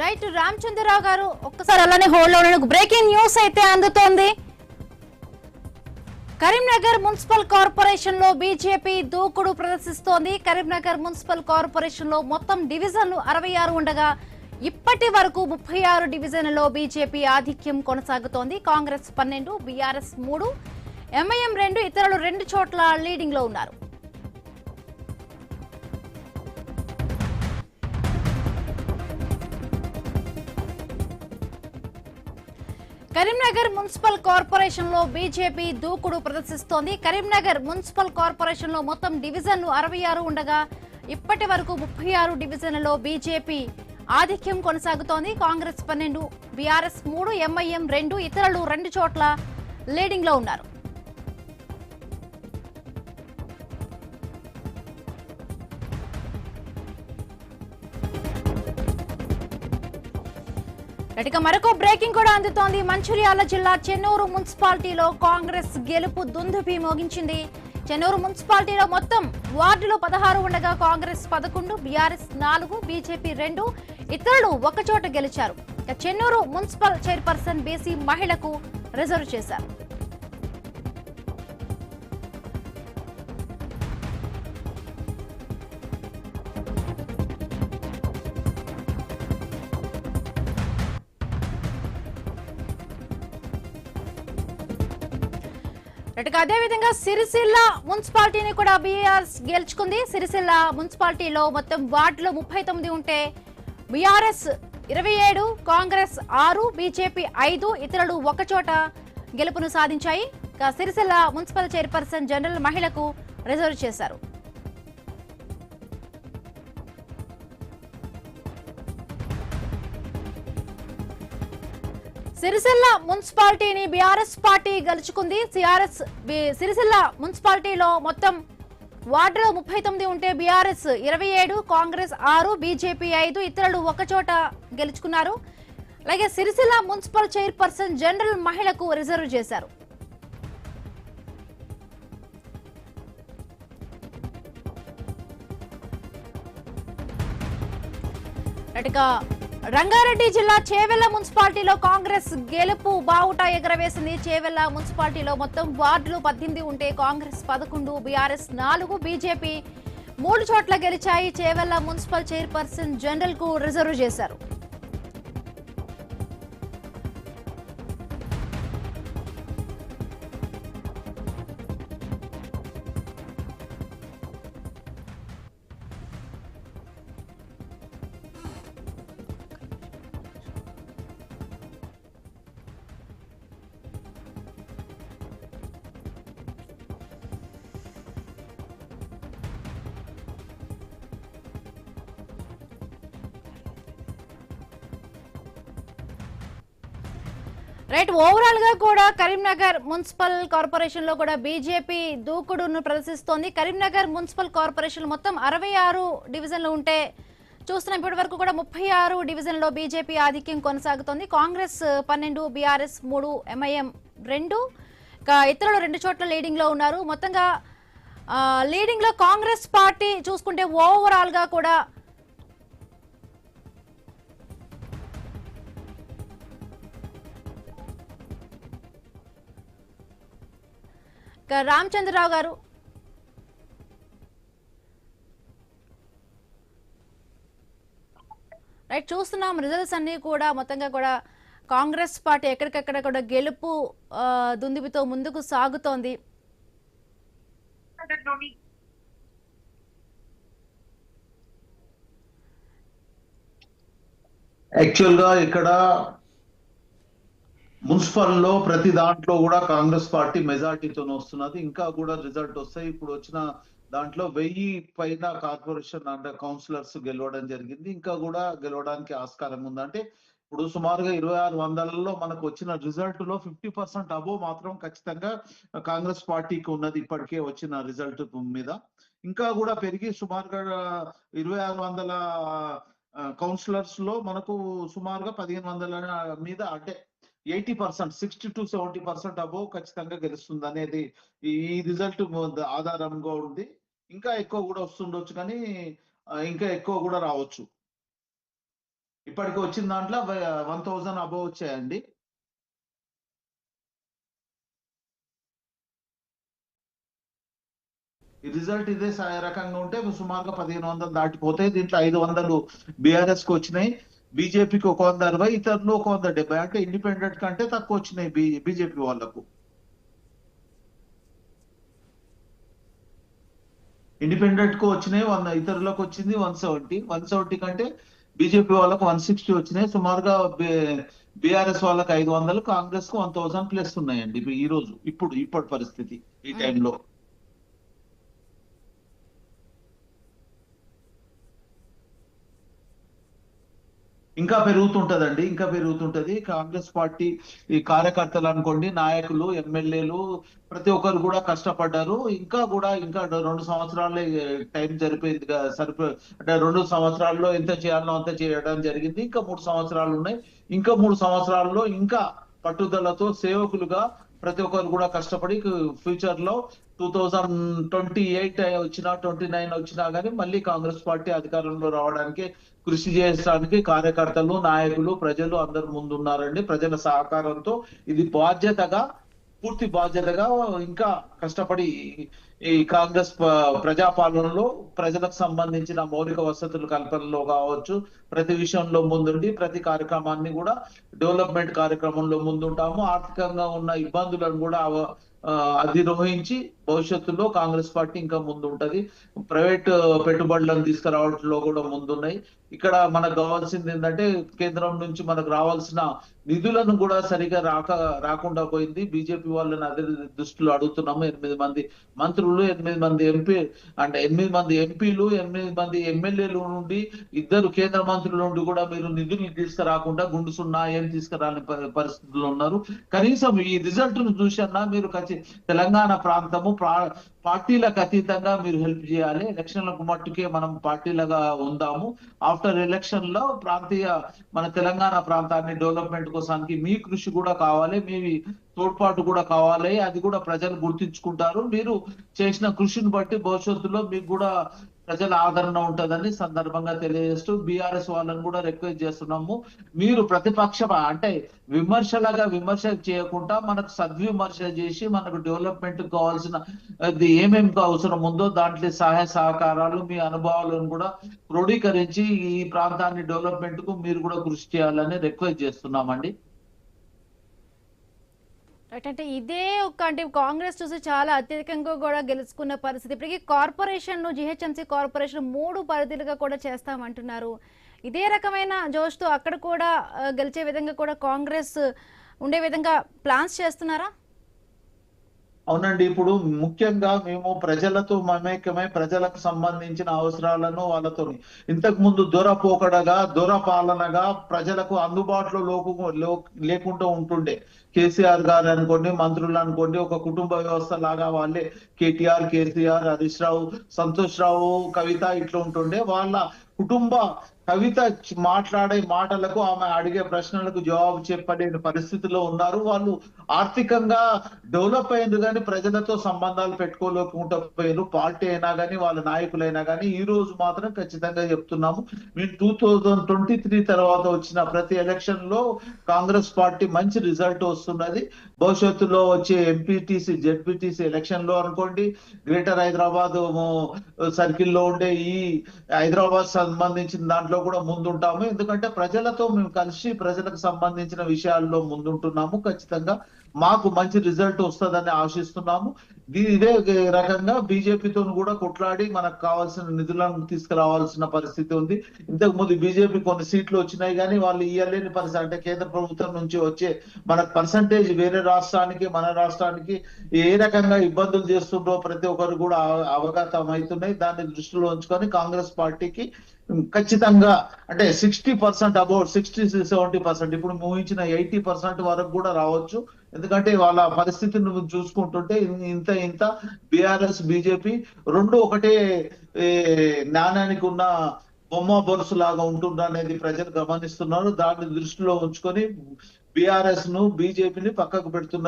Right Ramachandra Rao గారు ఒక్కసారి అలానే హోల్డ్ లో బ్రేకింగ్ న్యూస్ అయితే అందుతోంది. కరీంనగర్ మున్సిపల్ కార్పొరేషన్ లో బీజేపీ దూకుడు ప్రదర్శిస్తోంది. కరీంనగర్ మున్సిపల్ కార్పొరేషన్ లో మొత్తం డివిజన్లు 66 ఉండగా ఇప్పటి వరకు 36 డివిజన్లలో బీజేపీ ఆధిక్యం కొనసాగుతోంది. కాంగ్రెస్ 12, బీఆర్ఎస్ 3, ఎంఐఎం 2, ఇతరులు 2 చోట్ల లీడింగ్ లో ఉన్నారు. కరీంనగర్ మున్సిపల్ కార్పొరేషన్ లో బీజేపీ దూకుడు ప్రదర్శిస్తోంది. కరీంనగర్ మున్సిపల్ కార్పొరేషన్ లో మొత్తం డివిజన్లు 66 ఉండగా ఇప్పటి వరకు 36 డివిజన్లలో బీజేపీ ఆధిక్యం కొనసాగుతోంది. కాంగ్రెస్ 12, బీఆర్ఎస్ 3, ఎంఐఎం 2, ఇతరులు 2 చోట్ల లీడింగ్ లో ఉన్నారు. ఇక మరొక బ్రేకింగ్ కూడా అందుతోంది. మంచిర్యాల జిల్లా చెన్నూరు మున్సిపాలిటీలో కాంగ్రెస్ గెలుపు దుందుభి మోగించింది. చెన్నూరు మున్సిపాలిటీలో మొత్తం వార్డులు 16 ఉండగా కాంగ్రెస్ 11, బీఆర్ఎస్ 4, బీజేపీ 2, ఇతరులు 1 చోట గెలిచారు. చెన్నూరు మున్సిపల్ చైర్పర్సన్ బీసీ మహిళకు రిజర్వ్ చేశారు. అదేవిధంగా సిరిసిల్ల మున్సిపాలిటీని కూడా బీఆర్ఎస్ గెలుచుకుంది. సిరిసిల్ల మున్సిపాలిటీలో మొత్తం వార్డులు 39 ఉంటే బీఆర్ఎస్ 27, కాంగ్రెస్ 6, బీజేపీ 5, ఇతరులు 1 చోట గెలుపును సాధించాయి. సిరిసిల్ల మున్సిపల్ చైర్పర్సన్ జనరల్ మహిళకు రిజర్వ్ చేశారు. సిరిసిల్ల మున్సిపాలిటీని బీఆర్ఎస్ పార్టీ గెలుచుకుంది. సిరిసిల్ల మున్సిపాలిటీలో మొత్తం వార్డులు 39 ఉంటే బీఆర్ఎస్ 27, కాంగ్రెస్ 6, బీజేపీ 5, ఇతరులు 1 చోట గెలుచుకున్నారు. అలాగే సిరిసిల్ల మున్సిపల్ చైర్పర్సన్ జనరల్ మహిళకు రిజర్వ్ చేశారు. రంగారెడ్డి జిల్లా చేవెళ్ల మున్సిపాలిటీలో కాంగ్రెస్ గెలుపు బావుట ఎగరవేసింది. చేవెళ్ల మున్సిపాలిటీలో మొత్తం వార్డులు 18 ఉంటే కాంగ్రెస్ 11, బీఆర్ఎస్ 4, బీజేపీ 3 చోట్ల గెలిచాయి. చేవెళ్ల మున్సిపల్ చైర్పర్సన్ జనరల్ కు రిజర్వ్ చేశారు. రైట్ ఓవరాల్ గా కూడా కరీంనగర్ మున్సిపల్ కార్పొరేషన్ లో కూడా బీజేపీ దూకుడును ప్రదర్శిస్తోంది. కరీంనగర్ మున్సిపల్ కార్పొరేషన్ మొత్తం 66 డివిజన్లు ఉంటే చూస్తున్న ఇప్పటి వరకు కూడా 36 డివిజన్లో బీజేపీ ఆధిక్యం కొనసాగుతోంది. కాంగ్రెస్ 12, బీఆర్ఎస్ 3, ఎంఐఎం 2, ఇతరులు 2 చోట్ల లీడింగ్ లో ఉన్నారు. మొత్తంగా లీడింగ్ లో కాంగ్రెస్ పార్టీ చూసుకుంటే ఓవరాల్ గా కూడా రామచంద్రరావు గారు రైట్ చూస్తున్నాం రిజల్ట్స్ అన్ని కూడా మొత్తంగా కూడా కాంగ్రెస్ పార్టీ ఎక్కడికక్కడ కూడా గెలుపు దుందుబితో ముందుకు సాగుతోంది. యాక్చువల్ గా ఇక్కడ మున్సిపల్ లో ప్రతి దాంట్లో కూడా కాంగ్రెస్ పార్టీ మెజార్టీతో వస్తున్నది. ఇంకా కూడా రిజల్ట్ వస్తాయి. ఇప్పుడు వచ్చిన దాంట్లో 1000 పైన కార్పొరేషన్ అండర్ కౌన్సిలర్స్ గెలవడం జరిగింది. ఇంకా కూడా గెలవడానికి ఆస్కారం ఉంది. అంటే ఇప్పుడు సుమారుగా 2600లో మనకు వచ్చిన రిజల్ట్ లో 50% అబోవ్ మాత్రం ఖచ్చితంగా కాంగ్రెస్ పార్టీకి ఉన్నది. ఇప్పటికే వచ్చిన రిజల్ట్ మీద ఇంకా కూడా పెరిగి సుమారుగా 2600 కౌన్సిలర్స్ లో మనకు సుమారుగా 1500 మీద అంటే 80%, 60 to 70% అబోవ్ ఖచ్చితంగా గెలుస్తుంది అనేది ఈ రిజల్ట్ ఆధారంగా ఉంది. ఇంకా ఎక్కువ కూడా వస్తుండొచ్చు, కానీ ఇంకా ఎక్కువ కూడా రావచ్చు. ఇప్పటికి వచ్చిన దాంట్లో 1000 అబోవ్ వచ్చాయండి. ఈ రిజల్ట్ ఇదే రకంగా ఉంటే సుమారుగా 1500 దాటిపోతాయి. దీంట్లో 500 బీఆర్ఎస్ కి వచ్చినాయి, బీజేపీకి 160, ఇతరులు 170. అంటే ఇండిపెండెంట్ కంటే తక్కువ వచ్చినాయి బీజేపీ వాళ్ళకు. ఇండిపెండెంట్ కు వచ్చినాయి 100, ఇతరులకు వచ్చింది 170 కంటే బీజేపీ వాళ్ళకు 160 వచ్చినాయి. సుమారుగా బీఆర్ఎస్ వాళ్ళకి 500, కాంగ్రెస్ కు 1000 ప్లస్ ఉన్నాయండి ఈ రోజు, ఇప్పటి పరిస్థితి ఈ టైంలో. ఇంకా పెరుగుతుంటదండి, ఇంకా పెరుగుతుంటది. కాంగ్రెస్ పార్టీ ఈ కార్యకర్తలు అనుకోండి, నాయకులు, ఎమ్మెల్యేలు ప్రతి ఒక్కరు కూడా కష్టపడ్డారు. ఇంకా 2 సంవత్సరాలే టైం సరిపోయింది, అంటే 2 సంవత్సరాల్లో ఎంత చేయాలో అంత చేయడం జరిగింది. ఇంకా 3 సంవత్సరాలు ఉన్నాయి. ఇంకా 3 సంవత్సరాల్లో ఇంకా పట్టుదలతో సేవకులుగా ప్రతి ఒక్కరు కూడా కష్టపడి ఫ్యూచర్ లో 2028 వచ్చినా 29 వచ్చినా గానీ మళ్ళీ కాంగ్రెస్ పార్టీ అధికారంలో రావడానికి కృషి చేయడానికి కార్యకర్తలు, నాయకులు, ప్రజలు అందరు ముందున్నారండి. ప్రజల సహకారంతో ఇది పూర్తి బాధ్యతగా ఇంకా కష్టపడి ఈ కాంగ్రెస్ ప్రజాపాలనలో ప్రజలకు సంబంధించిన మౌలిక వసతుల కల్పనలో కావచ్చు, ప్రతి విషయంలో ముందుండి ప్రతి కార్యక్రమాన్ని కూడా డెవలప్మెంట్ కార్యక్రమంలో ముందుంటాము. ఆర్థికంగా ఉన్న ఇబ్బందులను కూడా అధిరోహించి భవిష్యత్తులో కాంగ్రెస్ పార్టీ ఇంకా ముందు ఉంటది. ప్రైవేట్ పెట్టుబడులను తీసుకురావడంలో కూడా ముందున్నాయి. ఇక్కడ మనకు కావాల్సింది ఏంటంటే కేంద్రం నుంచి మనకు రావాల్సిన నిధులను కూడా సరిగా రాకుండా పోయింది. బీజేపీ వాళ్ళని అదే దృష్టిలో అడుగుతున్నాము. 8 మంది మంత్రులు, 8 మంది అంటే 8 మంది ఎంపీలు, 8 మంది ఎమ్మెల్యేలు నుండి 2 కేంద్ర మంత్రుల నుండి కూడా మీరు నిధులు తీసుకురాకుండా గుండు సున్నా ఏం తీసుకురాని పరిస్థితుల్లో ఉన్నారు. కనీసం ఈ రిజల్ట్ ను చూసన్నా మీరు తెలంగాణ ప్రాంతము పార్టీలకు అతీతంగా మీరు హెల్ప్ చేయాలి. ఎలక్షన్లకు మట్టుకే మనం పార్టీలుగా ఉందాము. ఆఫ్టర్ ఎలక్షన్ లో మన తెలంగాణ ప్రాంతాన్ని డెవలప్మెంట్ కోసానికి మీ కృషి కూడా కావాలి, మీ తోడ్పాటు కూడా కావాలి. అది కూడా ప్రజలు గుర్తించుకుంటారు. మీరు చేసిన కృషిని బట్టి భవిష్యత్తులో మీకు కూడా ప్రజల ఆదరణ ఉంటుందని సందర్భంగా తెలియజేస్తూ బీఆర్ఎస్ వాళ్ళని కూడా రిక్వెస్ట్ చేస్తున్నాము. మీరు అంటే విమర్శ చేయకుండా మనకు సద్విమర్శ చేసి మనకు డెవలప్మెంట్ కావాల్సిన ఏమేమి అవసరం ఉందో దాంట్లో సహాయ సహకారాలు, మీ అనుభవాలను కూడా క్రోడీకరించి ఈ ప్రాంతాన్ని డెవలప్మెంట్ కు మీరు కూడా కృషి చేయాలని రిక్వెస్ట్ చేస్తున్నామండి. అంటే కాంగ్రెస్ చూసి చాలా అత్యధికంగా కూడా గెలుచుకున్న పరిస్థితి. ఇప్పటికీ కార్పొరేషన్ జిహెచ్ఎంసీ కార్పొరేషన్ 3 పరిధిలుగా కూడా చేస్తామంటున్నారు. ఇదే రకమైన జోష్తో అక్కడ కూడా గెలిచే విధంగా కూడా కాంగ్రెస్ ఉండే విధంగా ప్లాన్స్ చేస్తున్నారా? అవునండి. ఇప్పుడు ముఖ్యంగా మేము ప్రజలతో మమేకమై ప్రజలకు సంబంధించిన అవసరాలను వాళ్ళతో ఇంతకు ముందు దొర పాలనగా ప్రజలకు అందుబాటులో లేకుండా ఉంటుండే. కేసీఆర్ గారు అనుకోండి, మంత్రులు అనుకోండి, ఒక కుటుంబ వ్యవస్థ లాగా వాళ్ళే కేటీఆర్, కేసీఆర్, హరీష్ రావు, సంతోష్ రావు, కవిత ఇట్లా ఉంటుండే. వాళ్ళ కుటుంబ కవిత మాట్లాడే మాటలకు, ఆమె అడిగే ప్రశ్నలకు జవాబు చెప్పలేని పరిస్థితిలో ఉన్నారు. వాళ్ళు ఆర్థికంగా డెవలప్ అయ్యారు కానీ ప్రజలతో సంబంధాలు పెట్టుకోలేకుండా పోయారు. పార్టీ అయినా కానీ వాళ్ళ నాయకులైనా కానీ. ఈ రోజు మాత్రం ఖచ్చితంగా చెప్తున్నాము, మేము 2023 తర్వాత వచ్చిన ప్రతి ఎలక్షన్ లో కాంగ్రెస్ పార్టీ మంచి రిజల్ట్ వస్తున్నది. భవిష్యత్తులో వచ్చే ఎంపీటీసీ, జెడ్పీటీసీ ఎలక్షన్ లో అనుకోండి, గ్రేటర్ హైదరాబాద్ సర్కిల్ లో ఉండే ఈ హైదరాబాద్ సంబంధించిన దాంట్లో కూడా ముందుంటాము. ఎందుకంటే ప్రజలతో మేము కలిసి ప్రజలకు సంబంధించిన విషయాల్లో ముందుంటున్నాము. ఖచ్చితంగా మాకు మంచి రిజల్ట్ వస్తుందని ఆశిస్తున్నాము. ఇదే రకంగా బీజేపీతో కూడా కొట్లాడి మనకు కావాల్సిన నిధులను తీసుకురావాల్సిన పరిస్థితి ఉంది. ఇంతకు ముందు బీజేపీ కొన్ని సీట్లు వచ్చినాయి కానీ వాళ్ళు ఇయ్యలేని పరిస్థితి. అంటే కేంద్ర ప్రభుత్వం నుంచి వచ్చే మనకు పర్సంటేజ్ వేరే రాష్ట్రానికి మన రాష్ట్రానికి ఏ రకంగా ఇబ్బందులు చేస్తుందో ప్రతి ఒక్కరు కూడా అవగతం అవుతున్నాయి. దాన్ని దృష్టిలో ఉంచుకొని కాంగ్రెస్ పార్టీకి ఖచ్చితంగా అంటే 60% అబౌట్ 60-70%, ఇప్పుడు ఊహించిన 80% వరకు కూడా రావచ్చు. ఎందుకంటే వాళ్ళ పరిస్థితిని చూసుకుంటుంటే ఇంత బీఆర్ఎస్, బీజేపీ రెండు ఒకటే నాణ్యానికి ఉన్న బొమ్మ బొరుసు లాగా ఉంటుంది అనేది ప్రజలు గమనిస్తున్నారు. దాన్ని దృష్టిలో ఉంచుకొని బీఆర్ఎస్ ను, బీజేపీని పక్కకు పెడుతున్నారు.